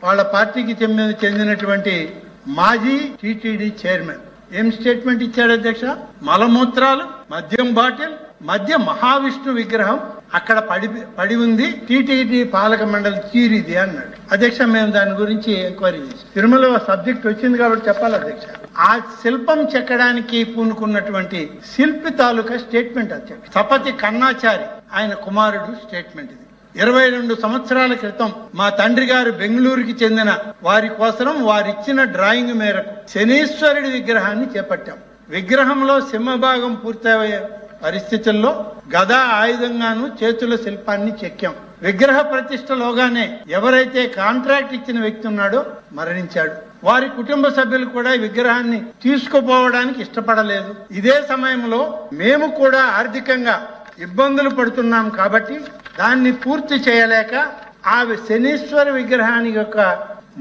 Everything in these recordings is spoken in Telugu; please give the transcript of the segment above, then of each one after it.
వాళ్ళ పార్టీకి చెందినటువంటి మాజీ టీటీడీ చైర్మన్ ఏం స్టేట్మెంట్ ఇచ్చాడు అధ్యక్ష? మలమూత్రాలు, మద్యం బాటిల్, మధ్య మహావిష్ణు విగ్రహం అక్కడ పడి ఉంది, టీటీడీ పాలక మండలి తీరిది అన్నాడు. అధ్యక్ష, మేము దాని గురించి ఎంక్వైరీ చేసి తిరుమల సబ్జెక్ట్ వచ్చింది కాబట్టి చెప్పాలి అధ్యక్ష. ఆ శిల్పం చెక్కడానికి పూనుకున్నటువంటి శిల్పి తాలూకా స్టేట్మెంట్ అధ్యక్ష. సపతి కన్నాచారి ఆయన కుమారుడు స్టేట్మెంట్ ఇది. 22 సంవత్సరాల క్రితం మా తండ్రి గారు బెంగళూరుకి చెందిన వారి కోసం వారిచ్చిన డ్రాయింగ్ మేరకు శనీశ్వరుడి విగ్రహాన్ని చేపట్టాం. విగ్రహంలో సింహభాగం పూర్తయ్యే పరిస్థితుల్లో గదా ఆయుధంగాను చేతుల శిల్పాన్ని చెక్కాం. విగ్రహ ప్రతిష్టలోగానే ఎవరైతే కాంట్రాక్ట్ ఇచ్చిన వ్యక్తి ఉన్నాడో మరణించాడు. వారి కుటుంబ సభ్యులు కూడా ఈ విగ్రహాన్ని తీసుకుపోవడానికి ఇష్టపడలేదు. ఇదే సమయంలో మేము కూడా ఆర్థికంగా ఇబ్బందులు పడుతున్నాం కాబట్టి దాన్ని పూర్తి చేయలేక ఆ శనీశ్వర విగ్రహాన్ని యొక్క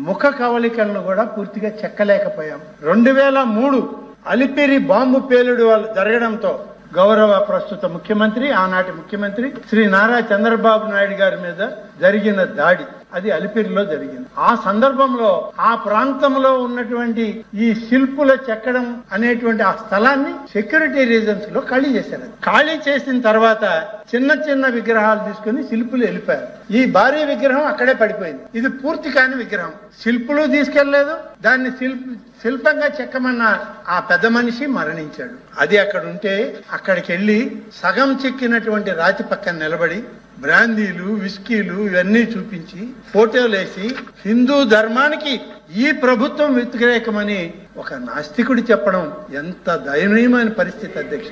ముఖ కవలికలను కూడా పూర్తిగా చెక్కలేకపోయాం. 2003 అలిపిరి బాంబు పేలుడు జరగడంతో గౌరవ ప్రస్తుత ముఖ్యమంత్రి, ఆనాటి ముఖ్యమంత్రి శ్రీ నారా చంద్రబాబు నాయుడు గారి మీద జరిగిన దాడి అది అలిపిరిలో జరిగింది. ఆ సందర్భంలో ఆ ప్రాంతంలో ఉన్నటువంటి ఈ శిల్పుల చెక్కడం అనేటువంటి ఆ స్థలాన్ని సెక్యూరిటీ రీజన్స్ లో ఖాళీ చేశారు. ఖాళీ చేసిన తర్వాత చిన్న చిన్న విగ్రహాలు తీసుకుని శిల్పులు వెళ్ళిపోయారు. ఈ భారీ విగ్రహం అక్కడే పడిపోయింది. ఇది పూర్తి కాని విగ్రహం. శిల్పులు తీసుకెళ్లలేదు, దాన్ని శిల్పంగా చెక్కమన్న ఆ పెద్ద మనిషి మరణించాడు. అది అక్కడ ఉంటే అక్కడికి వెళ్లి సగం చెక్కినటువంటి రాతి పక్కన నిలబడి బ్రాందీలు, విస్కీలు ఇవన్నీ చూపించి ఫోటోలు వేసి హిందూ ధర్మానికి ఈ ప్రభుత్వం వ్యతిరేకమని ఒక నాస్తికుడు చెప్పడం ఎంత దయనీయమైన పరిస్థితి అధ్యక్ష.